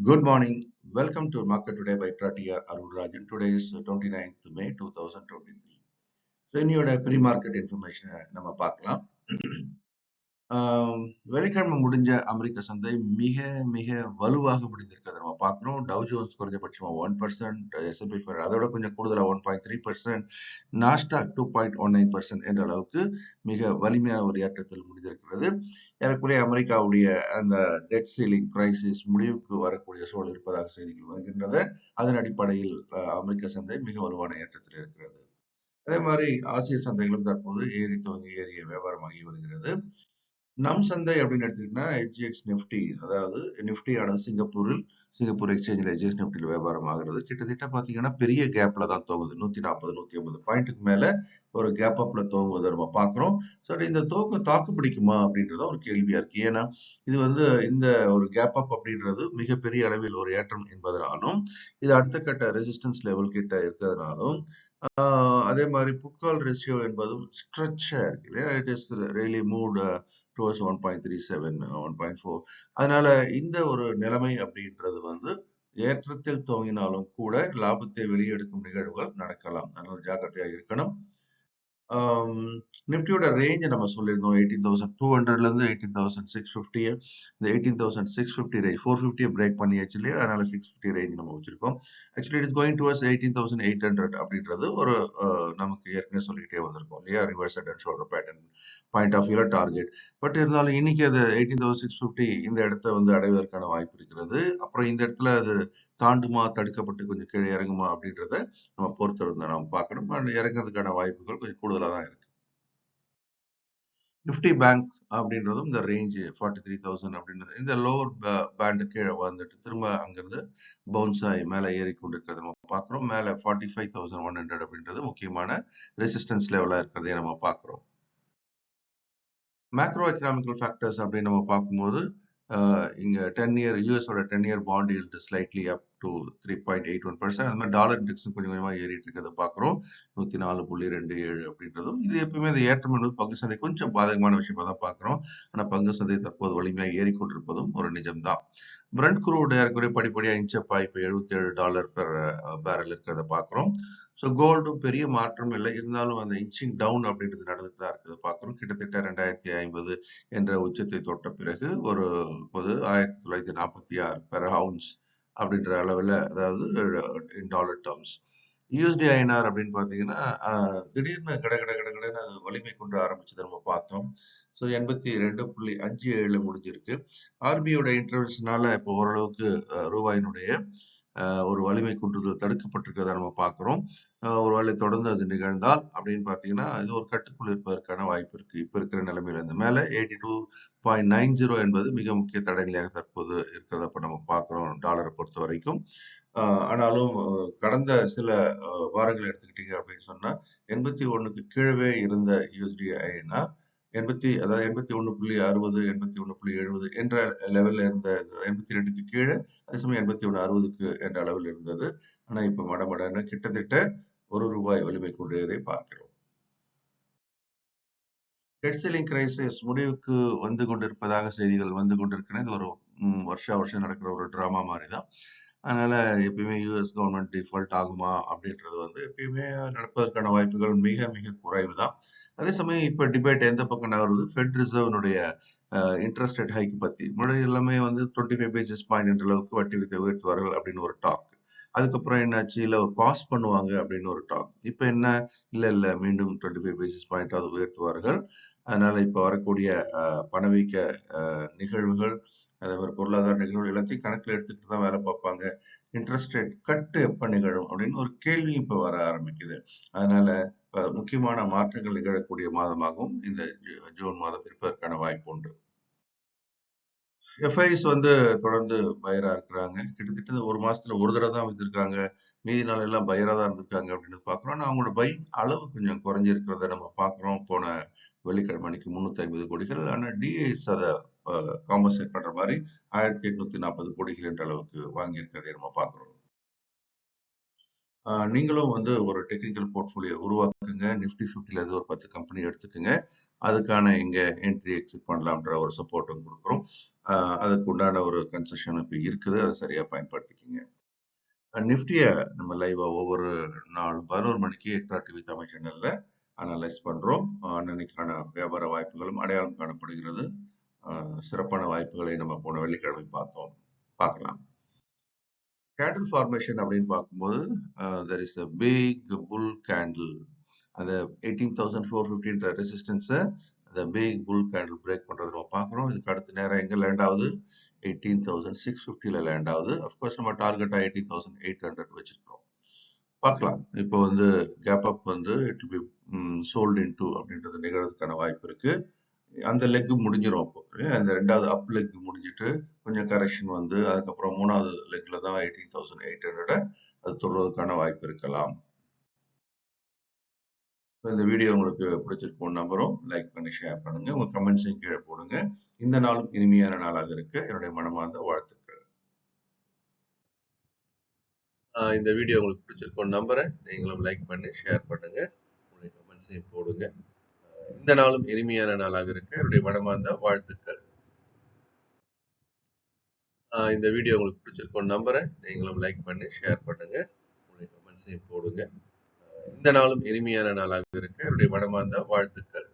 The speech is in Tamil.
Good morning. Welcome to Market Today by ECTRA Arulrajhan. Today is 29th May 2023. So இன்னையோட ப்ரீ-மார்க்கெட் இன்ஃபர்மேஷனை நம்ம பார்க்கலாம். வெள்ளிக்கிழமை முடிஞ்ச அமெரிக்க சந்தை மிக மிக வலுவாக முடிந்திருக்கிறத நம்ம பார்க்கிறோம். டவ் ஜோன்ஸ் குறைஞ்சபட்சமா 1%, S&P 500 அதோட கொஞ்சம் கூடுதலா 1.3%, நாஸ்டாக் 2.19% என்ற அளவுக்கு மிக வலிமையான ஒரு ஏற்றத்தில் முடிந்திருக்கிறது. ஏறக்குறைய அமெரிக்காவுடைய அந்த டெட் சீலிங் கிரைசிஸ் முடிவுக்கு வரக்கூடிய சூழல் இருப்பதாக செய்திகள் வருகின்றது. அதன் அடிப்படையில் அமெரிக்க சந்தை மிக வலுவான ஏற்றத்தில் இருக்கிறது. அதே மாதிரி ஆசிய சந்தைகளும் தற்போது ஏறிய வியாபாரமாகி வருகிறது. நம் சந்தை அப்படின்னு எடுத்துக்கிட்டா HGX நிஃப்டி, அதாவது நிஃப்டியானது சிங்கப்பூர் எக்ஸ்சேஞ்சில் HGX நிஃப்டியில் வியாபாரம் ஆகிறது. கிட்டத்தட்ட பார்த்தீங்கன்னா பெரிய கேப்ல தான் தோகுது. 140 150 பாயிண்ட்டுக்கு மேல ஒரு கேப் அப்ல தோங்குவதை நம்ம பார்க்கிறோம். ஸோ இந்த தோக்கம் தாக்கு பிடிக்குமா அப்படின்றத ஒரு கேள்வியா இருக்கு. ஏன்னா இது இந்த ஒரு கேப் அப் அப்படின்றது மிகப்பெரிய அளவில் ஒரு ஏற்றம் என்பதனாலும், இது அடுத்த கட்ட ரெசிஸ்டன்ஸ் லெவல் கிட்ட இருக்கிறதுனாலும், அதே மாதிரி புட்கால் ரேஷியோ என்பதும் ஸ்ட்ரெச்சா இருக்கு இல்லையா? It is really moved towards 1.37, 1.4. அதனால இந்த ஒரு நிலைமை அப்படின்றது ஏற்றத்தில் துவங்கினாலும் கூட லாபத்தை வெளியெடுக்கும் நிகழ்வுகள் நடக்கலாம். அதனால ஜாக்கிரதையாக இருக்கணும். நிஃப்டியோட ரேஞ்ச் நம்ம சொல்லியிருந்தோம் 18,200ல இருந்து 18,650. இந்த 18,650 ரேஞ்ச் 450 பிரேக் பண்ணியாச்சு இல்லையா? அதனால 650 ரேஞ்ச் நம்ம வச்சிருக்கோம். Actually it is going towards 18,800 அப்படின்றது ஒரு நமக்கு ஏற்கனவே சொல்லிக்கிட்டே வந்திருக்கோம் இல்லையா? Reverse head and shoulder pattern point of வியூல டார்கெட். பட் இருந்தாலும் இன்னைக்கு அது 18,650 இந்த இடத்த அடைவதற்கான வாய்ப்பு இருக்கிறது. அப்புறம் இந்த இடத்துல அது தாண்டுமா, தடுக்கப்பட்டு கொஞ்சம் கீழே இறங்குமா அப்படின்றத நம்ம பொறுத்திருந்து நாம் பார்க்கணும். இறங்குறதுக்கான வாய்ப்புகள் கொஞ்சம் கூடுதலா தான் இருக்கு. நிஃப்டி பேங்க் அப்படின்றதும் இந்த ரேஞ்ச் 43,000 அப்படின்றது இந்த லோவர் பேண்ட் கீழே வந்துட்டு திரும்ப அங்கிருந்து பவுன்ஸ் ஆகி மேலே ஏறி கொண்டிருக்கிறத நம்ம பார்க்குறோம். மேலே 45,100 அப்படின்றது முக்கியமான ரெசிஸ்டன்ஸ் லெவலாக இருக்கிறதையே நம்ம பார்க்குறோம். மேக்ரோ எக்கனாமிக்கல் ஃபேக்டர்ஸ் அப்படின்னு நம்ம பார்க்கும்போது இங்க 10 இயர் யூஎஸோட 10 year bond yield slightly up to 3.81%. அது மாதிரி டாலர் இண்டெக்ஸும் கொஞ்சம் கொஞ்சமா ஏறிட்டு இருக்கிறத பார்க்குறோம். 104.27 அப்படின்றதும் இது எப்பவுமே இந்த ஏற்றம் என்பது பங்கு சந்தை கொஞ்சம் பாதகமான விஷயமா தான் பார்க்குறோம். ஆனால் பங்கு சந்தை தற்போது வலிமையாக ஏறிக்கொண்டிருப்பதும் ஒரு நிஜம்தான். பிரண்ட் குரூட் ஏறக்குறைய படிப்படியா இன்ச்சப் ஆகி இப்போ $77 பெர் பேரல் இருக்கிறத பார்க்குறோம். ஸோ கோல்டும் பெரிய மாற்றம் இல்லை, இருந்தாலும் அந்த இன்ச்சிங் டவுன் அப்படின்றது நடந்துட்டு தான் இருக்குது பார்க்குறோம். கிட்டத்தட்ட 2050 என்ற உச்சத்தை தொட்ட பிறகு இப்போது 1946 பெர் ஹவுன்ஸ் அப்படின்ற அளவில், அதாவது இன் டாலர் டேர்ம்ஸ். யூஎஸ்டி ஐஎன்ஆர் அப்படின்னு பார்த்தீங்கன்னா திடீர்னு கடகடன்னு அது வலிமை கொண்டு ஆரம்பிச்சதை நம்ம பார்த்தோம். ஸோ 82.57 முடிஞ்சிருக்கு. ஆர்பிஐயோட இன்டர்வென்ஷனால இப்போ ஓரளவுக்கு ரூபாயினுடைய ஒரு வலிமை குன்றுதல் தடுக்கப்பட்டிருக்கிறத நம்ம பார்க்குறோம். ஒருவேளை தொடர்ந்து அது நிகழ்ந்தால் அப்படின்னு பார்த்தீங்கன்னா இது ஒரு கட்டுக்குள் இருப்பதற்கான வாய்ப்பு இருக்கு. இப்போ இருக்கிற நிலைமையில இருந்து மேலே 82.90 என்பது மிக முக்கிய தடைநிலையாக தற்போது இருக்கிறத இப்போ நம்ம பார்க்குறோம் டாலரை பொறுத்த வரைக்கும். ஆனாலும் கடந்த சில வாரங்கள் எடுத்துக்கிட்டீங்க அப்படின்னு சொன்னா 81க்கு கீழவே இருந்த யூஎஸ்டி ஐஎன்ஆர் 81.60, 81.70 என்ற லெவல்ல இருந்த 82க்கு கீழே, அதே சமயம் 81.60க்கு என்ற அளவில் இருந்தது. ஆனா இப்ப மடமடன்னு கிட்டத்தட்ட ₹1 வலிமை கொண்டதை பார்க்கிறோம். டெட் சீலிங் கிரைசிஸ் முடிவுக்கு வந்து கொண்டிருப்பதாக செய்திகள் வந்து கொண்டிருக்கின்றன. இது ஒரு வருஷம் நடக்கிற ஒரு டிராமா மாதிரி தான். அதனால எப்பயுமே யூஎஸ் கவர்மெண்ட் டிஃபால்ட் ஆகுமா அப்படின்றது எப்பயுமே நடப்பதற்கான வாய்ப்புகள் மிக மிக குறைவு தான். அதே சமயம் இப்ப டிபேட் எந்த பக்கம் நகருது? ஃபெட் ரிசர்வ்னுடைய இன்ட்ரெஸ்ட் ரேட் ஹைக் பத்தி. முன்னாடி எல்லாமே 25 பேசிஸ் பாயிண்ட் என்ற அளவுக்கு வட்டி விகிதத்தை உயர்த்துவார்கள் அப்படின்னு ஒரு டாக். அதுக்கப்புறம் என்னாச்சு? இல்ல ஒரு பாஸ் பண்ணுவாங்க அப்படின்னு ஒரு டாக். இப்ப என்ன? இல்ல மீண்டும் 25 பேசிஸ் பாயிண்ட் அது உயர்த்துவார்கள். அதனால இப்ப வரக்கூடிய பணவீக்க நிகழ்வுகள், அதே மாதிரி பொருளாதார நிகழ்வுகள் எல்லாத்தையும் கணக்கில் எடுத்துக்கிட்டு தான் வேலை பார்ப்பாங்க. இன்ட்ரெஸ்ட் ரேட் கட்டு எப்ப நிகழும் அப்படின்னு ஒரு கேள்வி இப்ப வர ஆரம்பிக்குது. அதனால முக்கியமான மாற்றங்கள் நிகழக்கூடிய மாதமாகவும் இந்த ஜூன் மாதம் இருப்பதற்கான வாய்ப்பு உண்டு. எஃப்ஐஸ் தொடர்ந்து பையரா இருக்கிறாங்க. கிட்டத்தட்ட ஒரு மாசத்துல ஒரு தடவை தான் வித்திருக்காங்க. மீதி நாள் எல்லாம் பையரா தான் இருந்திருக்காங்க அப்படின்னு பார்க்குறோம். ஆனா அவங்களோட பை அளவு கொஞ்சம் குறைஞ்சிருக்கிறத நம்ம பார்க்குறோம். போன வெள்ளிக்கிழமை அன்னைக்கு 350 கோடிகள். ஆனா டிஐஎஸ் அதை காம்பன்சேட் பண்ற மாதிரி 1840 கோடிகள் என்ற அளவுக்கு வாங்கியிருக்கிறதை நம்ம பார்க்குறோம். நீங்களும் வந்து ஒரு டெக்னிக்கல் போர்ட்ஃபோலியோ உருவாக்குங்க. நிஃப்டி 50ல ஏதோ ஒரு 10 கம்பெனி எடுத்துக்கங்க. அதுக்கான இங்க என்ட்ரி, எக்ஸிட் பண்ணலாம்ன்ற ஒரு சப்போர்ட்டும் குடுக்குறோம். அதுக்கு உண்டான ஒரு கன்செஷன் இப்ப இருக்குது. அத சரியா பயன்படுத்திக்கங்க. நிஃப்டிய நம்ம லைவா ஒவ்வொரு நாள் 11 மணிக்கு எக்ட்ரா டிவி தமிழ் சேனல்ல அனலைஸ் பண்றோம். அன்னன்னைக்கான வியாபார வாய்ப்புகளும் அடையாளம் காணப்படுகிறது. சிறப்பான வாய்ப்புகளை நம்ம போன வெள்ளிக்கிழமை பார்த்தோம். பார்க்கலாம். கேண்டில் ஃபார்மேஷன் அப்படின்னு பார்க்கும்போது there is a big bull candle. அந்த 18,450ன்ற ரெசிஸ்டன்ஸை அந்த பிக் புல் கேண்டில் பிரேக் பண்றது நம்ம பார்க்குறோம். இதுக்கு அடுத்த நேரம் எங்க லேண்ட் ஆகுது? 18,650ல லேண்ட் ஆகுது. அஃப்கோர்ஸ் நம்ம டார்கெட்டா 18,800 வச்சிருக்கிறோம். பார்க்கலாம். இப்போ வந்து கேப் அப் வந்து it will be sold into அப்படின்றது நிகழ்றதுக்கான வாய்ப்பு இருக்கு. அந்த லெக் முடிஞ்சிரும் அப்போ. அந்த 2வது அப் லெக் முடிஞ்சிட்டு கொஞ்சம் கரெக்ஷன் வந்து அதுக்கப்புறம் 3வது லெக்ல தான் 18,800 அது தொடுறதுக்கான வாய்ப்பு இருக்கலாம். இந்த வீடியோ உங்களுக்கு பிடிச்சிருக்கும்னு நம்புறோம். லைக் பண்ணி ஷேர் பண்ணுங்க. உங்க கமெண்ட்ஸையும் கீழே போடுங்க. இந்த நாளும் இனிமையான நாளாக இருக்க என்னுடைய மனமார்ந்த வாழ்த்துக்கள். இந்த வீடியோ உங்களுக்கு பிடிச்சிருக்கும்னு நம்புறேன். நீங்களும் லைக் பண்ணி ஷேர் பண்ணுங்க. உங்களுடைய கமெண்ட்ஸையும் போடுங்க. இந்த நாளும் இனிமையான நாளாக இருக்க என்னுடைய மனமார்ந்த வாழ்த்துக்கள். இந்த வீடியோ உங்களுக்கு பிடிச்சிருக்கும்னு நம்புறேன். நீங்களும் லைக் பண்ணி ஷேர் பண்ணுங்க. உங்களுடைய கமெண்ட்ஸையும் போடுங்க. இந்த நாளும் இனிமையான நாளாக இருக்க என்னுடைய மனமார்ந்த வாழ்த்துக்கள்.